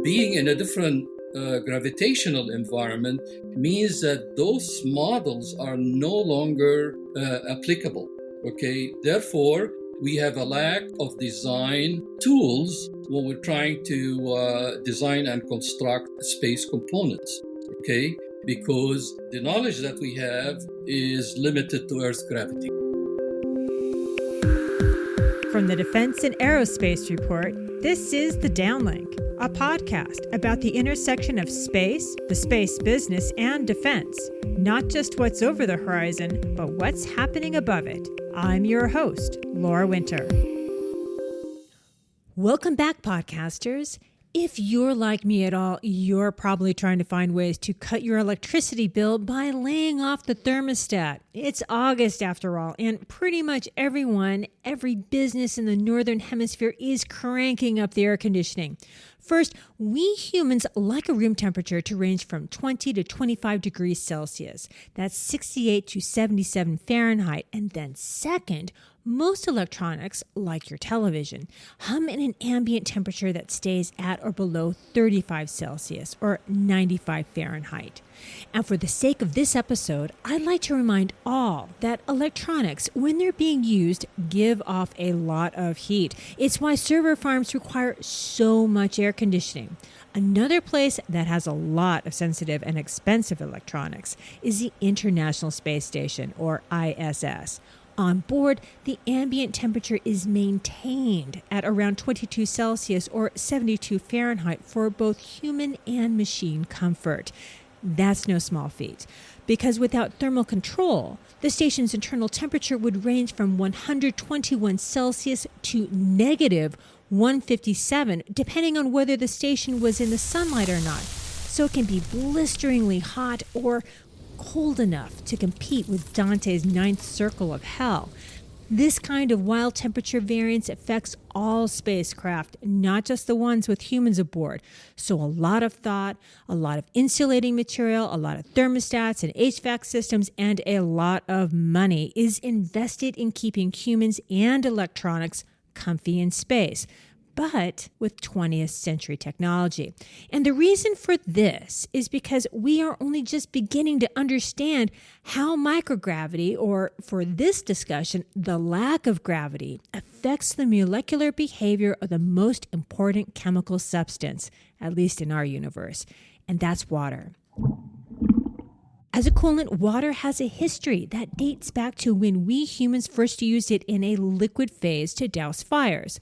being in a different gravitational environment means that those models are no longer applicable. Okay, therefore, we have a lack of design tools when we're trying to design and construct space components. Okay, because the knowledge that we have is limited to Earth's gravity. From the Defense and Aerospace Report, this is The Downlink, a podcast about the intersection of space, the space business, and defense. Not just what's over the horizon, but what's happening above it. I'm your host, Laura Winter. Welcome back, podcasters. If you're like me at all, you're probably trying to find ways to cut your electricity bill by laying off the thermostat. It's August after all, and pretty much every business in the Northern Hemisphere is cranking up the air conditioning. First, we humans like a room temperature to range from 20 to 25 degrees Celsius. That's 68 to 77 Fahrenheit. And then second, most electronics, like your television, hum in an ambient temperature that stays at or below 35 Celsius or 95 Fahrenheit. And for the sake of this episode, I'd like to remind all that electronics, when they're being used, give off a lot of heat. It's why server farms require so much air conditioning. Another place that has a lot of sensitive and expensive electronics is the International Space Station, or ISS. On board, the ambient temperature is maintained at around 22 Celsius or 72 Fahrenheit for both human and machine comfort. That's no small feat, because without thermal control, the station's internal temperature would range from 121 Celsius to negative 157, depending on whether the station was in the sunlight or not. So it can be blisteringly hot or cold enough to compete with Dante's ninth circle of hell. This kind of wild temperature variance affects all spacecraft, not just the ones with humans aboard. So a lot of thought, a lot of insulating material, a lot of thermostats and HVAC systems, and a lot of money is invested in keeping humans and electronics comfy in space, but with 20th century technology. And the reason for this is because we are only just beginning to understand how microgravity, or for this discussion, the lack of gravity, affects the molecular behavior of the most important chemical substance, at least in our universe, and that's water. As a coolant, water has a history that dates back to when we humans first used it in a liquid phase to douse fires.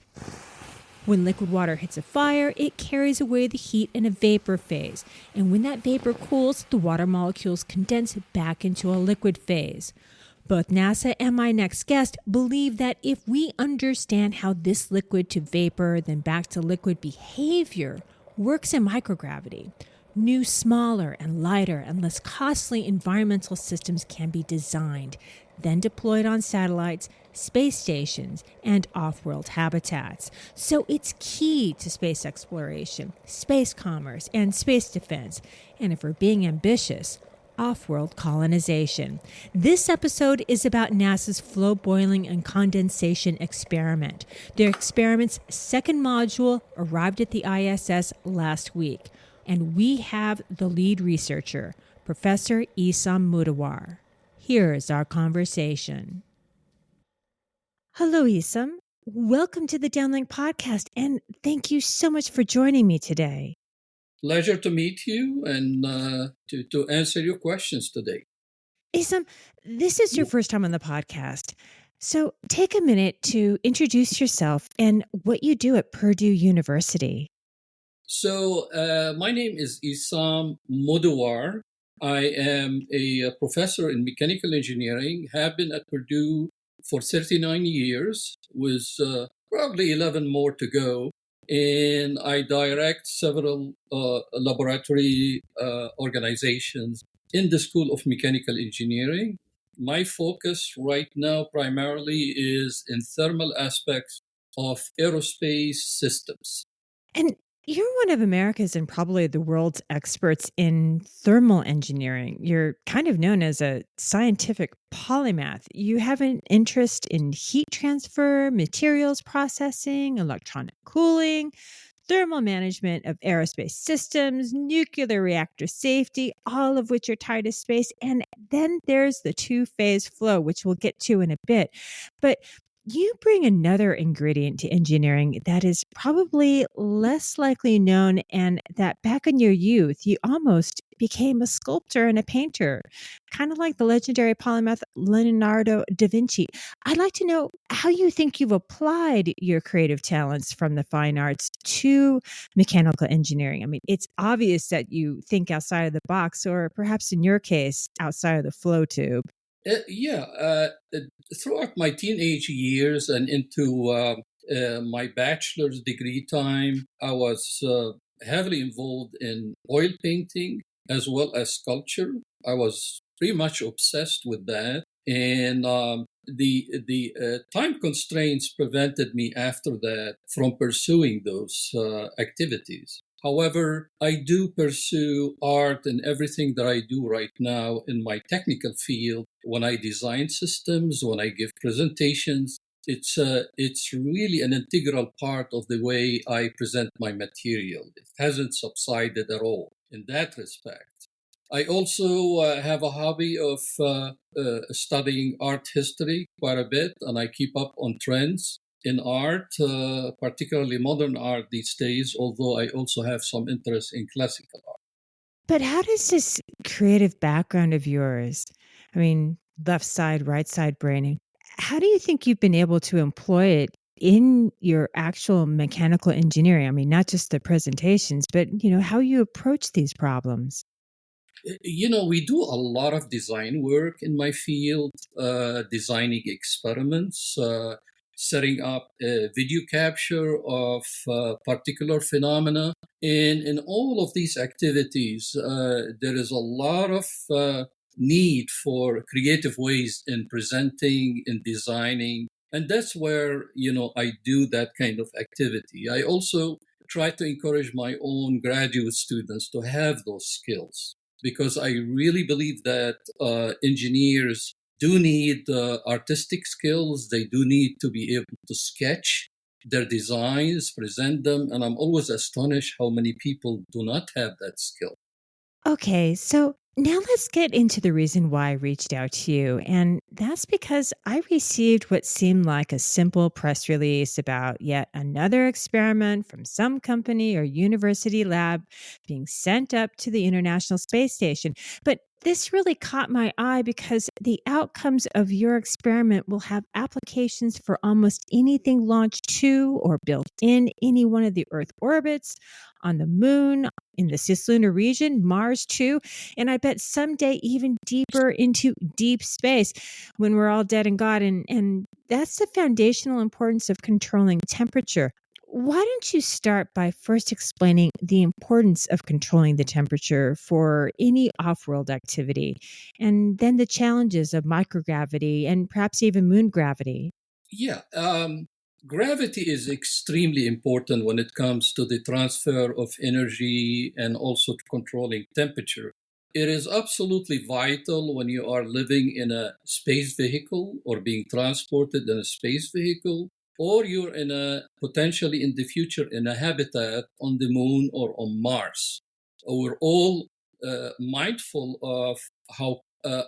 When liquid water hits a fire, it carries away the heat in a vapor phase. And when that vapor cools, the water molecules condense back into a liquid phase. Both NASA and my next guest believe that if we understand how this liquid to vapor, then back to liquid behavior works in microgravity, new, smaller, and lighter, and less costly environmental systems can be designed, then deployed on satellites, space stations, and off-world habitats. So it's key to space exploration, space commerce, and space defense. And if we're being ambitious, off-world colonization. This episode is about NASA's flow boiling and condensation experiment. Their experiment's second module arrived at the ISS last week. And we have the lead researcher, Professor Issam Mudawar. Here's our conversation. Hello, Issam. Welcome to the Downlink podcast, and thank you so much for joining me today. Pleasure to meet you and to answer your questions today. Issam, this is your first time on the podcast, so take a minute to introduce yourself and what you do at Purdue University. So my name is Issam Mudawar. I am a professor in mechanical engineering, have been at Purdue for 39 years, with probably 11 more to go. And I direct several laboratory organizations in the School of Mechanical Engineering. My focus right now primarily is in thermal aspects of aerospace systems. And you're one of America's and probably the world's experts in thermal engineering. You're kind of known as a scientific polymath. You have an interest in heat transfer, materials processing, electronic cooling, thermal management of aerospace systems, nuclear reactor safety, all of which are tied to space. And then there's the two-phase flow, which we'll get to in a bit. But you bring another ingredient to engineering that is probably less likely known, and that back in your youth, you almost became a sculptor and a painter, kind of like the legendary polymath Leonardo da Vinci. I'd like to know how you think you've applied your creative talents from the fine arts to mechanical engineering. I mean, it's obvious that you think outside of the box, or perhaps in your case, outside of the flow tube. Yeah, throughout my teenage years and into my bachelor's degree time, I was heavily involved in oil painting as well as sculpture. I was pretty much obsessed with that, and the time constraints prevented me after that from pursuing those activities. However, I do pursue art in everything that I do right now in my technical field. When I design systems, when I give presentations, it's really an integral part of the way I present my material. It hasn't subsided at all in that respect. I also have a hobby of studying art history quite a bit, and I keep up on trends in art, particularly modern art these days, although I also have some interest in classical art. But how does this creative background of yours, I mean, left side, right side braining, how do you think you've been able to employ it in your actual mechanical engineering? I mean, not just the presentations, but how you approach these problems. We do a lot of design work in my field, designing experiments, setting up video capture of particular phenomena. And in all of these activities, there is a lot of need for creative ways in presenting, in designing. And that's where, I do that kind of activity. I also try to encourage my own graduate students to have those skills because I really believe that engineers do need artistic skills. They do need to be able to sketch their designs, present them. And I'm always astonished how many people do not have that skill. Okay, so now let's get into the reason why I reached out to you. And that's because I received what seemed like a simple press release about yet another experiment from some company or university lab being sent up to the International Space Station. But this really caught my eye because the outcomes of your experiment will have applications for almost anything launched to or built in any one of the Earth orbits, on the moon, in the cislunar region, Mars too, and I bet someday even deeper into deep space when we're all dead and gone. And that's the foundational importance of controlling temperature. Why don't you start by first explaining the importance of controlling the temperature for any off world activity, and then the challenges of microgravity and perhaps even moon gravity? Yeah, gravity is extremely important when it comes to the transfer of energy and also to controlling temperature. It is absolutely vital when you are living in a space vehicle or being transported in a space vehicle, or you're in a potentially in the future in a habitat on the moon or on Mars. We're all mindful of how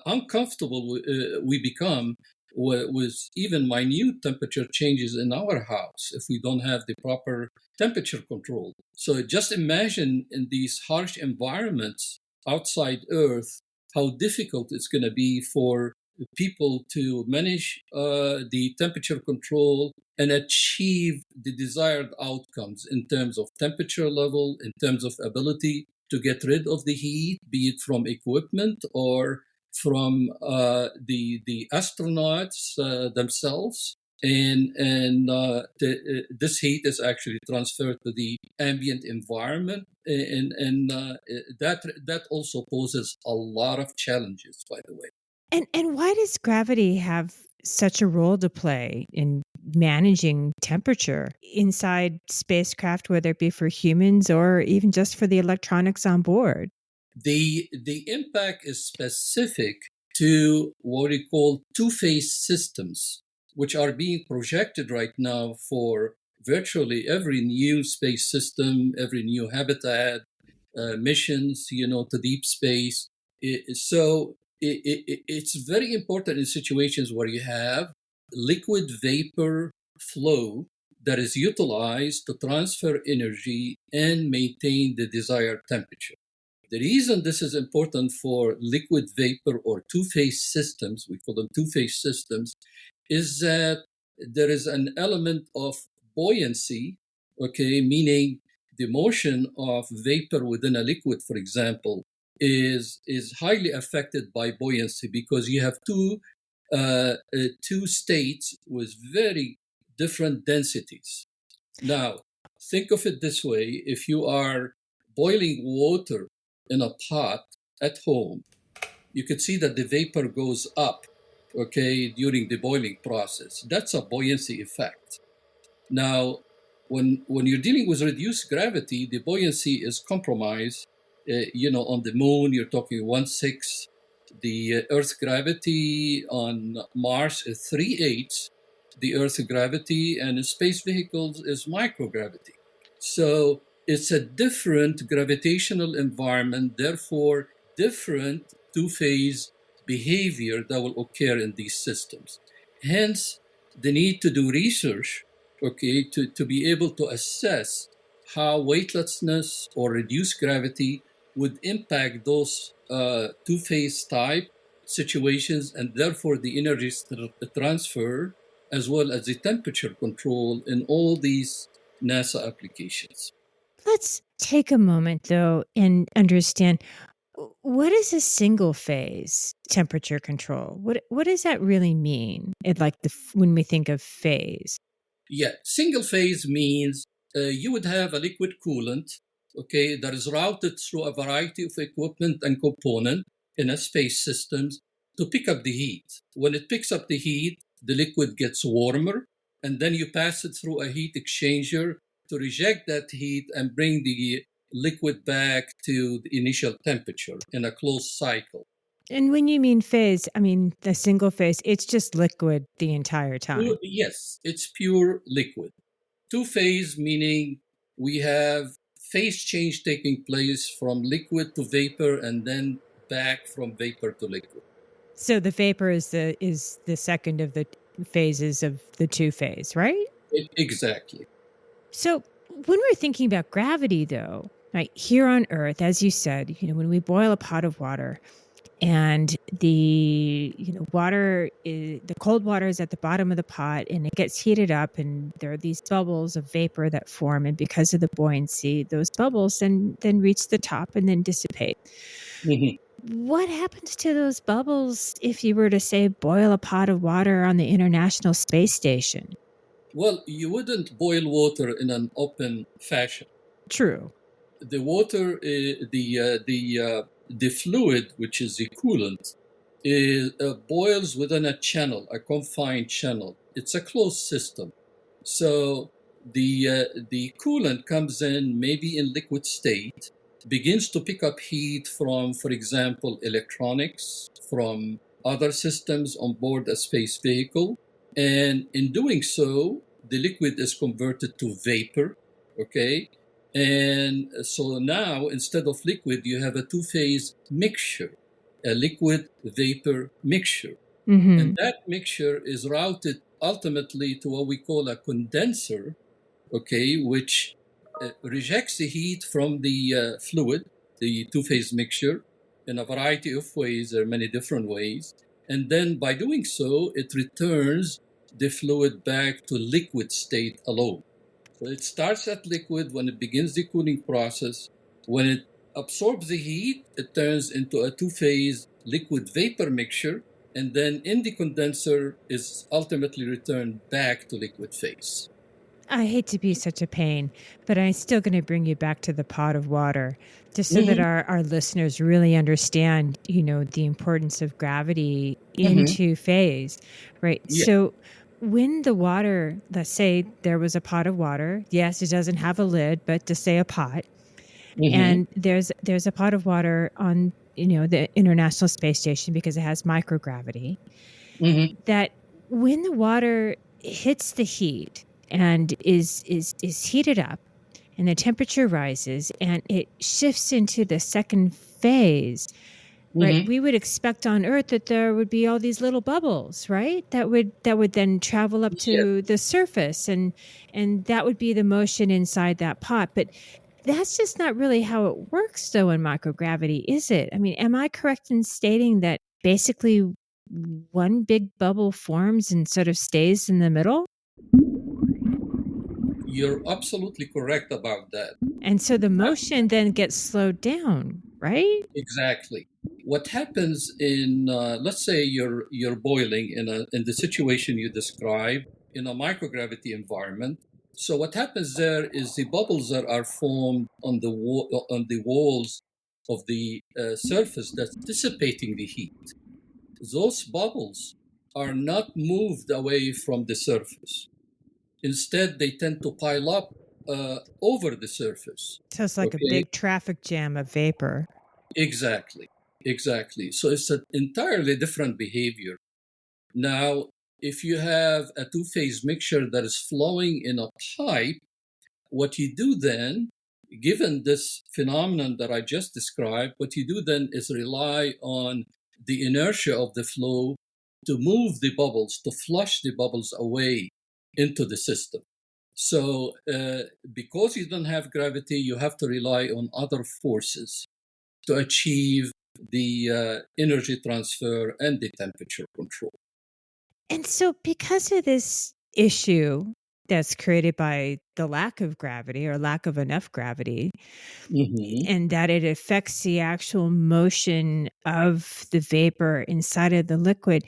uncomfortable we become with even minute temperature changes in our house if we don't have the proper temperature control. So just imagine in these harsh environments outside Earth how difficult it's going to be for people to manage the temperature control and achieve the desired outcomes in terms of temperature level, in terms of ability to get rid of the heat, be it from equipment or from the astronauts themselves, and this heat is actually transferred to the ambient environment, and that also poses a lot of challenges, by the way. And why does gravity have such a role to play in managing temperature inside spacecraft, whether it be for humans or even just for the electronics on board? The impact is specific to what we call two-phase systems, which are being projected right now for virtually every new space system, every new habitat, missions, to deep space. It's very important in situations where you have liquid vapor flow that is utilized to transfer energy and maintain the desired temperature. The reason this is important for liquid vapor or two-phase systems, we call them two-phase systems, is that there is an element of buoyancy, okay, meaning the motion of vapor within a liquid, for example, is highly affected by buoyancy because you have two states with very different densities. Now, think of it this way: if you are boiling water in a pot at home, you could see that the vapor goes up, okay, during the boiling process. That's a buoyancy effect. Now, when you're dealing with reduced gravity, the buoyancy is compromised. On the moon, you're talking 1/6. The Earth gravity on Mars is 3/8 the Earth gravity, and in space vehicles is microgravity. So it's a different gravitational environment, therefore different two-phase behavior that will occur in these systems. Hence, the need to do research, okay, to be able to assess how weightlessness or reduced gravity would impact those two-phase type situations, and therefore the energy transfer as well as the temperature control in all these NASA applications. Let's take a moment, though, and understand what is a single phase temperature control? What does that really mean? When we think of phase. Yeah, single phase means you would have a liquid coolant, okay, that is routed through a variety of equipment and component in a space systems to pick up the heat. When it picks up the heat, the liquid gets warmer, and then you pass it through a heat exchanger to reject that heat and bring the liquid back to the initial temperature in a closed cycle. And when you mean phase, I mean the single phase, it's just liquid the entire time. Yes, it's pure liquid. Two-phase meaning we have phase change taking place from liquid to vapor and then back from vapor to liquid. So the vapor is the second of the phases of the two phase, right? Exactly. So when we're thinking about gravity, though, right here on Earth, as you said, when we boil a pot of water, and the cold water is at the bottom of the pot, and it gets heated up, and there are these bubbles of vapor that form, and because of the buoyancy, those bubbles then reach the top and then dissipate. Mm-hmm. What happens to those bubbles if you were to, say, boil a pot of water on the International Space Station? Well, you wouldn't boil water in an open fashion. True. The water, the fluid, which is the coolant, boils within a channel, a confined channel. It's a closed system. So the coolant comes in maybe in liquid state, begins to pick up heat from, for example, electronics, from other systems on board a space vehicle. And in doing so, the liquid is converted to vapor, okay? And so now, instead of liquid, you have a two-phase mixture, a liquid-vapor mixture. Mm-hmm. And that mixture is routed ultimately to what we call a condenser, okay, which rejects the heat from the fluid, the two-phase mixture, in a variety of ways. There are many different ways. And then by doing so, it returns the fluid back to liquid state alone. So it starts at liquid when it begins the cooling process. When it absorbs the heat, it turns into a two-phase liquid-vapor mixture, and then in the condenser is ultimately returned back to liquid phase. I hate to be such a pain, but I'm still going to bring you back to the pot of water, just so that our listeners really understand, the importance of gravity in two phase, right? Yeah. So when the water, let's say there was a pot of water, yes, it doesn't have a lid, but to say a pot, and there's a pot of water on, the International Space Station because it has microgravity, that when the water hits the heat and is heated up, and the temperature rises, and it shifts into the second phase. Right, Hmm. we would expect on Earth that there would be all these little bubbles, right? That would then travel up Yes. to the surface, and that would be the motion inside that pot. But that's just not really how it works, though, in microgravity, is it? I mean, am I correct in stating that basically one big bubble forms and sort of stays in the middle? You're absolutely correct about that. And so the motion then gets slowed down, right? Exactly. What happens in, let's say you're boiling in the situation you described in a microgravity environment. So what happens there is the bubbles that are formed on on the walls of the surface that's dissipating the heat. Those bubbles are not moved away from the surface. Instead, they tend to pile up over the surface. So it's like a Okay. big traffic jam of vapor. Exactly, exactly. So it's an entirely different behavior. Now, if you have a two-phase mixture that is flowing in a pipe, what you do then, given this phenomenon that I just described, what you do then is rely on the inertia of the flow to move the bubbles, to flush the bubbles away into the system. So, because you don't have gravity, you have to rely on other forces to achieve the energy transfer and the temperature control. And so, because of this issue that's created by the lack of gravity or lack of enough gravity, Hmm. and that it affects the actual motion of the vapor inside of the liquid,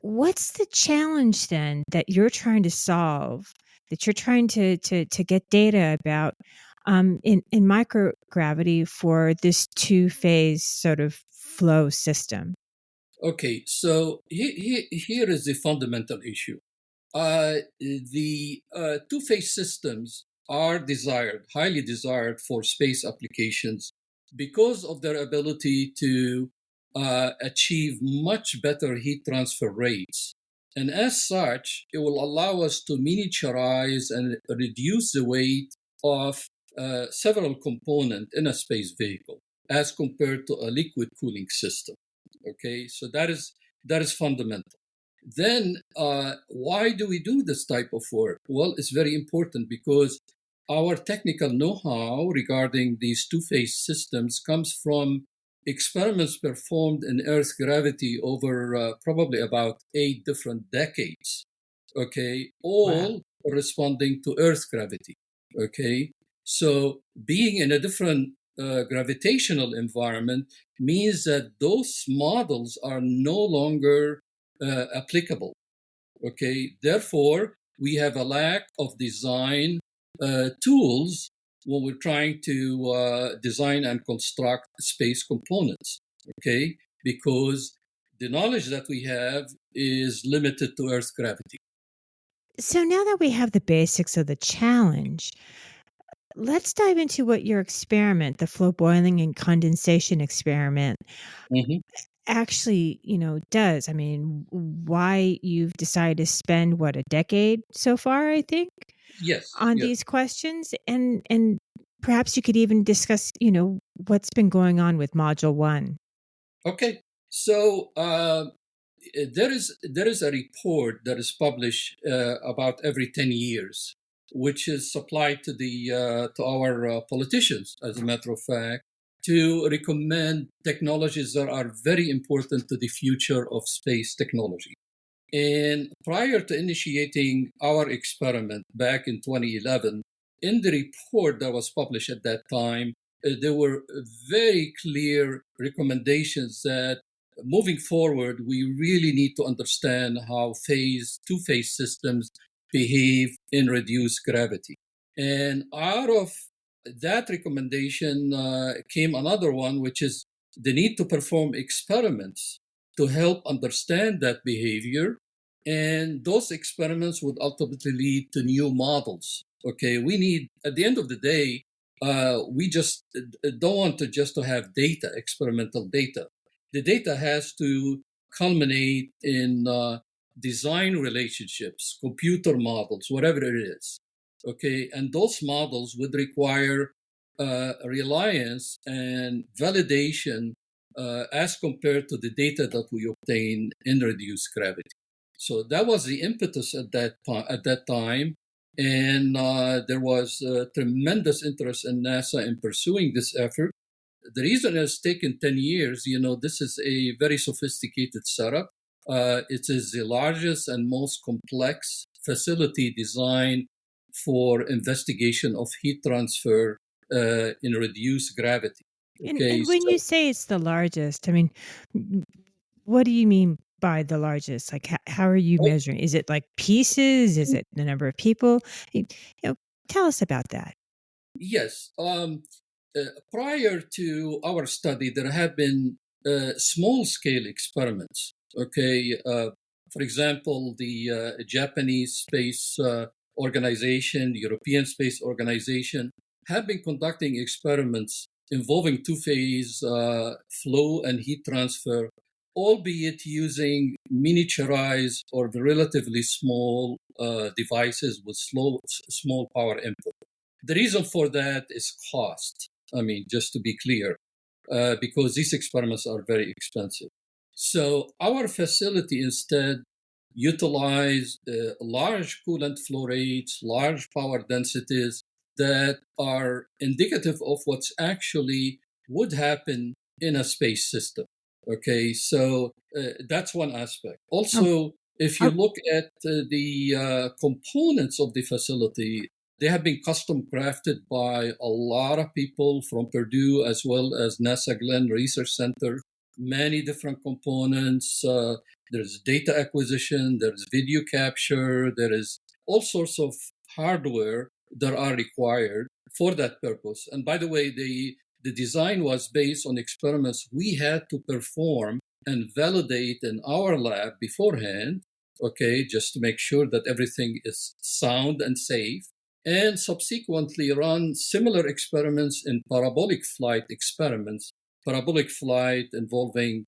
what's the challenge then that you're trying to solve, that you're trying to get data about in microgravity for this two-phase sort of flow system? Okay, so here is the fundamental issue. The two-phase systems are desired, highly desired for space applications because of their ability to achieve much better heat transfer rates. And as such, it will allow us to miniaturize and reduce the weight of several components in a space vehicle as compared to a liquid cooling system. Okay, so that is fundamental. Then, why do we do this type of work? Well, it's very important because our technical know-how regarding these two-phase systems comes from experiments performed in Earth gravity over probably about 8 different decades. Okay, Wow. all corresponding to Earth gravity. Okay, so being in a different gravitational environment means that those models are no longer applicable. Okay, therefore, we have a lack of design tools when we're trying to design and construct space components. Okay, because the knowledge that we have is limited to Earth gravity. So now that we have the basics of the challenge, let's dive into what your experiment, the flow boiling and condensation experiment, Mhm. actually, does. I mean, why you've decided to spend what, a decade so far, I think, Yes, on yes. these questions, and perhaps you could even discuss, what's been going on with module 1. Okay. So there is a report that is published about every 10 years, which is supplied to the to our politicians, as a matter of fact, to recommend technologies that are very important to the future of space technology. And prior to initiating our experiment back in 2011, in the report that was published at that time, there were very clear recommendations that moving forward, we really need to understand how two phase systems behave in reduced gravity. And out of that recommendation came another one, which is the need to perform experiments to help understand that behavior. And those experiments would ultimately lead to new models. Okay, we need, at the end of the day, we just don't want to just to have data, experimental data. The data has to culminate in design relationships, computer models, whatever it is. Okay, and those models would require reliance and validation as compared to the data that we obtain in reduced gravity. So that was the impetus at that time, and there was tremendous interest in NASA in pursuing this effort. The reason it's taken 10 years, this is a very sophisticated setup. It is the largest and most complex facility designed for investigation of heat transfer in reduced gravity. Okay, And when you say it's the largest, I mean, what do you mean by the largest? Like, how are you measuring? Is it like pieces? Is it the number of people? You know, tell us about that. yes. Prior to our study, there have been small-scale experiments. Okay, for example, the Japanese Space Organization, European Space Organization, have been conducting experiments involving two-phase flow and heat transfer, albeit using miniaturized or relatively small devices with small power input. The reason for that is cost. I mean, just to be clear, because these experiments are very expensive. So our facility instead utilize large coolant flow rates, large power densities that are indicative of what's actually would happen in a space system. Okay, so that's one aspect. Also, if you look at the components of the facility, they have been custom crafted by a lot of people from Purdue as well as NASA Glenn Research Center. Many different components. There's data acquisition, there's video capture, there is all sorts of hardware that are required for that purpose. And by the way, the design was based on experiments we had to perform and validate in our lab beforehand, okay, just to make sure that everything is sound and safe, and subsequently run similar experiments in parabolic flight experiments, parabolic flight involving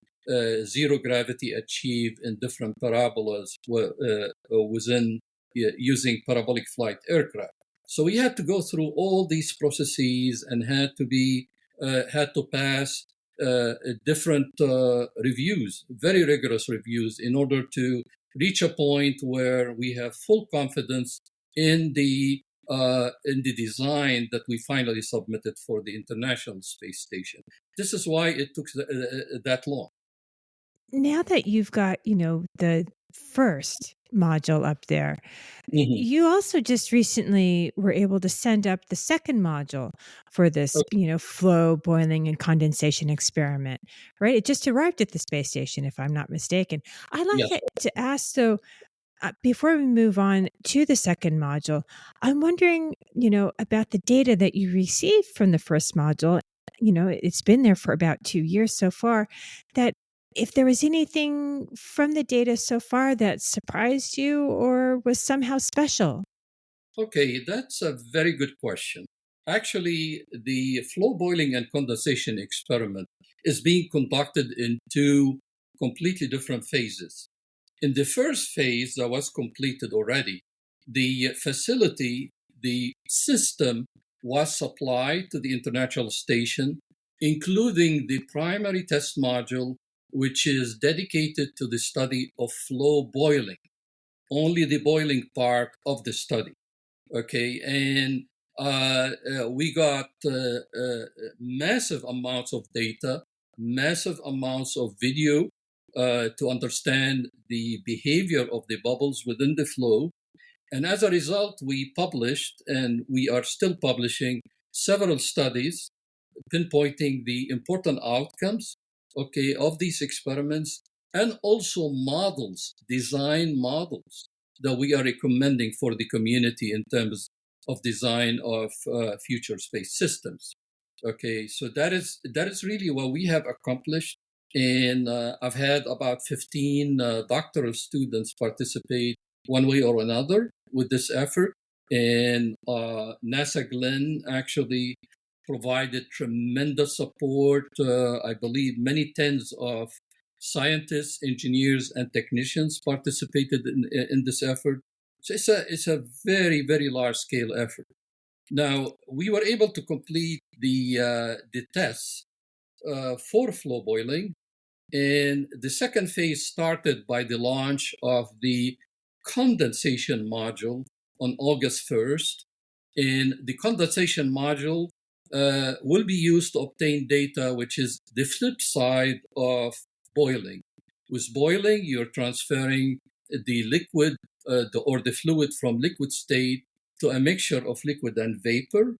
zero gravity achieved in different parabolas within using parabolic flight aircraft. So we had to go through all these processes and had to pass different reviews, very rigorous reviews, in order to reach a point where we have full confidence in the design that we finally submitted for the International Space Station. This is why it took that long. Now that you've got, the first module up there, you also just recently were able to send up the second module for this, flow, boiling, and condensation experiment, right? It just arrived at the space station, if I'm not mistaken. I'd like to ask, though, before we move on to the second module, I'm wondering, about the data that you received from the first module. It's been there for about 2 years so far, that if there was anything from the data so far that surprised you or was somehow special. Okay, that's a very good question. Actually, the flow, boiling, and condensation experiment is being conducted in two completely different phases. In the first phase that was completed already, the facility, the system was supplied to the International Station, including the primary test module, which is dedicated to the study of flow boiling, only the boiling part of the study. Okay, and we got massive amounts of data, massive amounts of video to understand the behavior of the bubbles within the flow. And as a result, we published, and we are still publishing, several studies pinpointing the important outcomes, okay, of these experiments, and also models, design models that we are recommending for the community in terms of design of future space systems. Okay, so that is really what we have accomplished. And I've had about 15 doctoral students participate one way or another with this effort. And NASA Glenn actually provided tremendous support. I believe many tens of scientists, engineers, and technicians participated in this effort. So it's a very, very large scale effort. Now, we were able to complete the tests for flow boiling, and the second phase started by the launch of the condensation module on August 1st. And the condensation module will be used to obtain data, which is the flip side of boiling. With boiling, you're transferring the liquid or the fluid from liquid state to a mixture of liquid and vapor.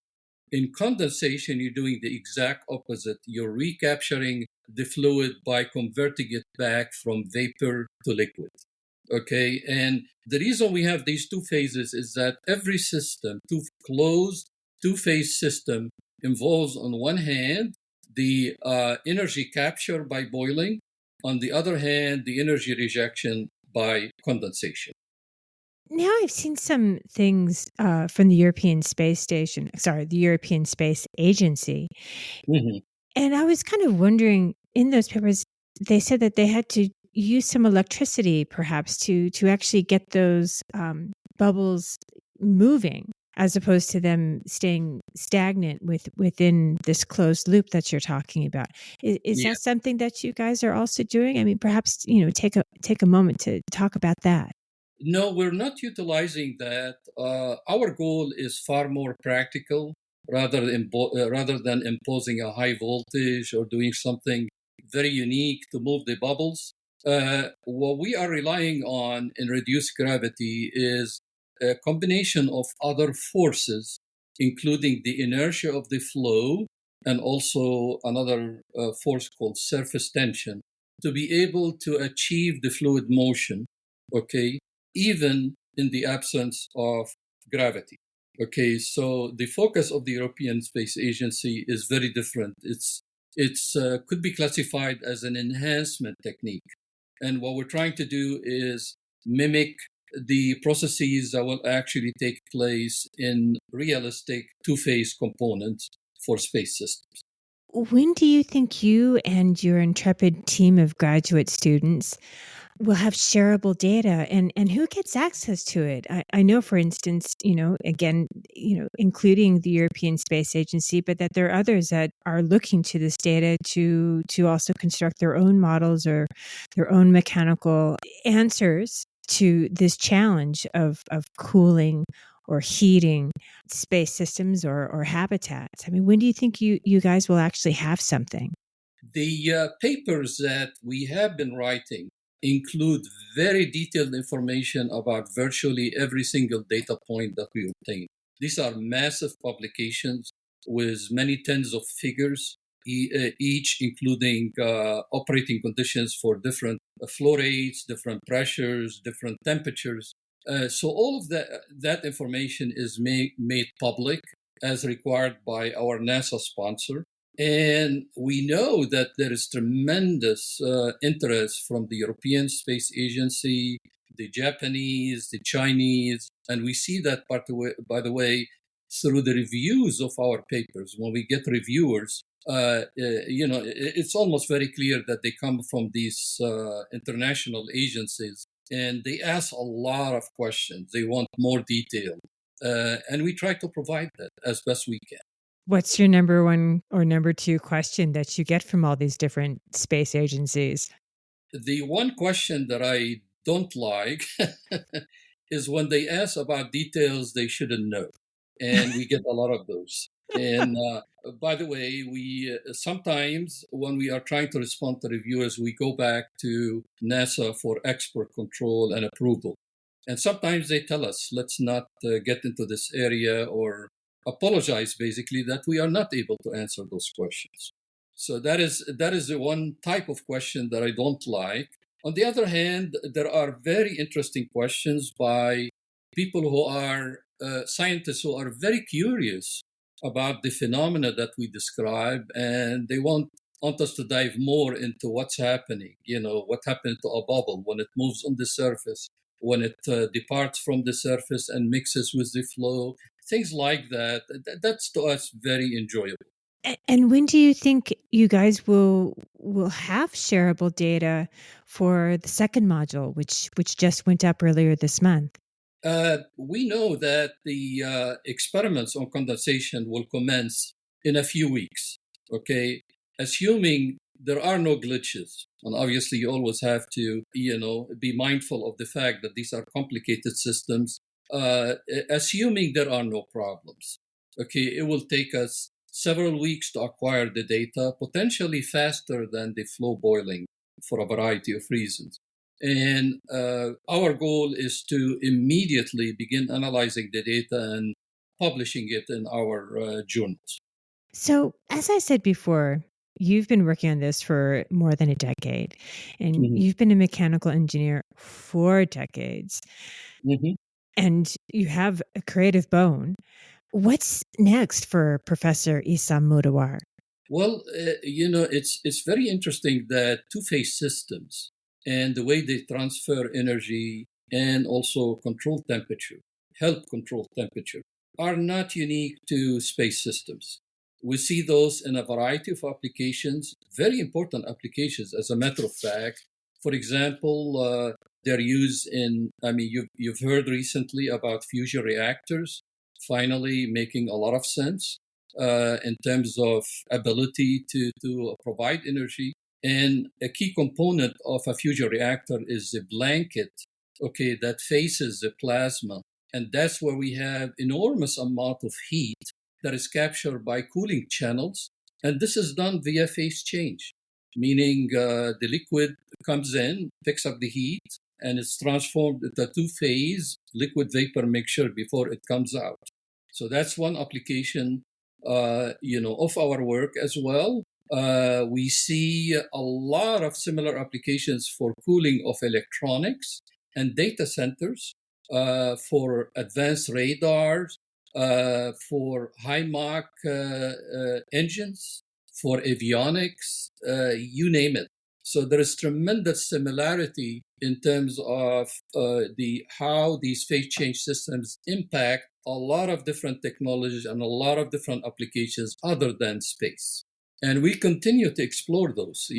In condensation, you're doing the exact opposite. You're recapturing the fluid by converting it back from vapor to liquid. Okay, and the reason we have these two phases is that every system, closed two-phase system, involves on one hand the energy capture by boiling, on the other hand the energy rejection by condensation. Now I've seen some things from the European Space the European Space Agency. Mm-hmm. And I was kind of wondering, in those papers, they said that they had to use some electricity perhaps to actually get those bubbles moving, as opposed to them staying stagnant within this closed loop that you're talking about. Is Yeah. that something that you guys are also doing? I mean, perhaps, take a moment to talk about that. No, we're not utilizing that. Our goal is far more practical rather than imposing a high voltage or doing something very unique to move the bubbles. What we are relying on in reduced gravity is a combination of other forces, including the inertia of the flow and also another force called surface tension, to be able to achieve the fluid motion. Okay, even in the absence of gravity. Okay, so the focus of the European Space Agency is very different. It's could be classified as an enhancement technique, and what we're trying to do is mimic the processes that will actually take place in realistic two-phase components for space systems. When do you think you and your intrepid team of graduate students will have shareable data, and who gets access to it? I know, for instance, again, including the European Space Agency, but that there are others that are looking to this data to also construct their own models or their own mechanical answers to this challenge of cooling or heating space systems or habitats. I mean, when do you think you guys will actually have something? The papers that we have been writing include very detailed information about virtually every single data point that we obtain. These are massive publications with many tens of figures, each including operating conditions for different flow rates, different pressures, different temperatures. So all of that information is made public as required by our NASA sponsor. And we know that there is tremendous interest from the European Space Agency, the Japanese, the Chinese, and we see that, by the way, through the reviews of our papers. When we get reviewers, it's almost very clear that they come from these international agencies, and they ask a lot of questions. They want more detail, and we try to provide that as best we can. What's your number one or number two question that you get from all these different space agencies? The one question that I don't like is when they ask about details they shouldn't know. And we get a lot of those. And by the way, we sometimes, when we are trying to respond to reviewers, we go back to NASA for export control and approval. And sometimes they tell us, let's not get into this area, or apologize basically that we are not able to answer those questions. So that is the one type of question that I don't like. On the other hand, there are very interesting questions by people who are scientists who are very curious about the phenomena that we describe, and they want us to dive more into what's happening. What happened to a bubble when it moves on the surface, when it departs from the surface and mixes with the flow, things like that. That's to us very enjoyable. And when do you think you guys will have shareable data for the second module, which just went up earlier this month? We know that the experiments on condensation will commence in a few weeks, okay? Assuming there are no glitches. And obviously, you always have to, be mindful of the fact that these are complicated systems. Assuming there are no problems, okay, it will take us several weeks to acquire the data, potentially faster than the flow boiling for a variety of reasons. And our goal is to immediately begin analyzing the data and publishing it in our journals. So, as I said before, you've been working on this for more than a decade, and Mhm. you've been a mechanical engineer for decades, Mhm. and you have a creative bone. What's next for Professor Issam Mudawar? Well, it's very interesting that two-phase systems and the way they transfer energy and also control temperature, help control temperature, are not unique to space systems. We see those in a variety of applications, very important applications, as a matter of fact. For example, they're used in, you've heard recently about fusion reactors finally making a lot of sense in terms of ability to provide energy. And a key component of a fusion reactor is the blanket, okay, that faces the plasma. And that's where we have enormous amount of heat that is captured by cooling channels. And this is done via phase change, meaning the liquid comes in, picks up the heat, and it's transformed into a two-phase liquid vapor mixture before it comes out. So that's one application, of our work as well. We see a lot of similar applications for cooling of electronics and data centers, for advanced radars, for high Mach engines, for avionics, you name it. So there is tremendous similarity in terms of the how these phase change systems impact a lot of different technologies and a lot of different applications other than space. And we continue to explore those.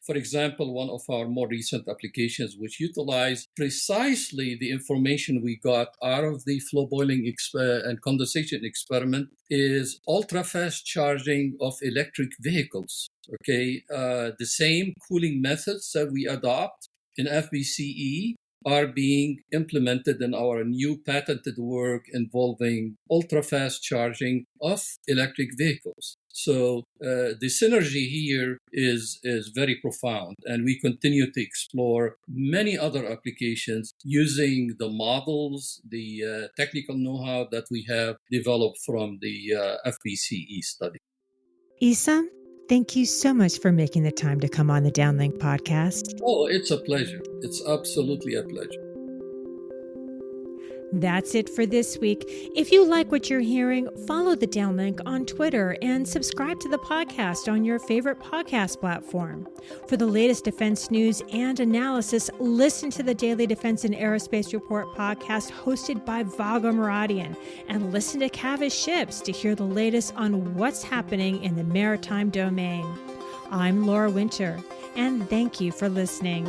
For example, one of our more recent applications, which utilize precisely the information we got out of the flow boiling and condensation experiment, is ultra fast charging of electric vehicles. Okay, the same cooling methods that we adopt in FBCE are being implemented in our new patented work involving ultra fast charging of electric vehicles. So the synergy here is very profound, and we continue to explore many other applications using the models, the technical know-how that we have developed from the FBCE study. Issam, thank you so much for making the time to come on the Downlink podcast. Oh, it's a pleasure. It's absolutely a pleasure. That's it for this week. If you like what you're hearing, follow the Downlink on Twitter and subscribe to the podcast on your favorite podcast platform. For the latest defense news and analysis, listen to the Daily Defense and Aerospace Report podcast hosted by Vago Muradian, and listen to Cavis Ships to hear the latest on what's happening in the maritime domain. I'm Laura Winter, and thank you for listening.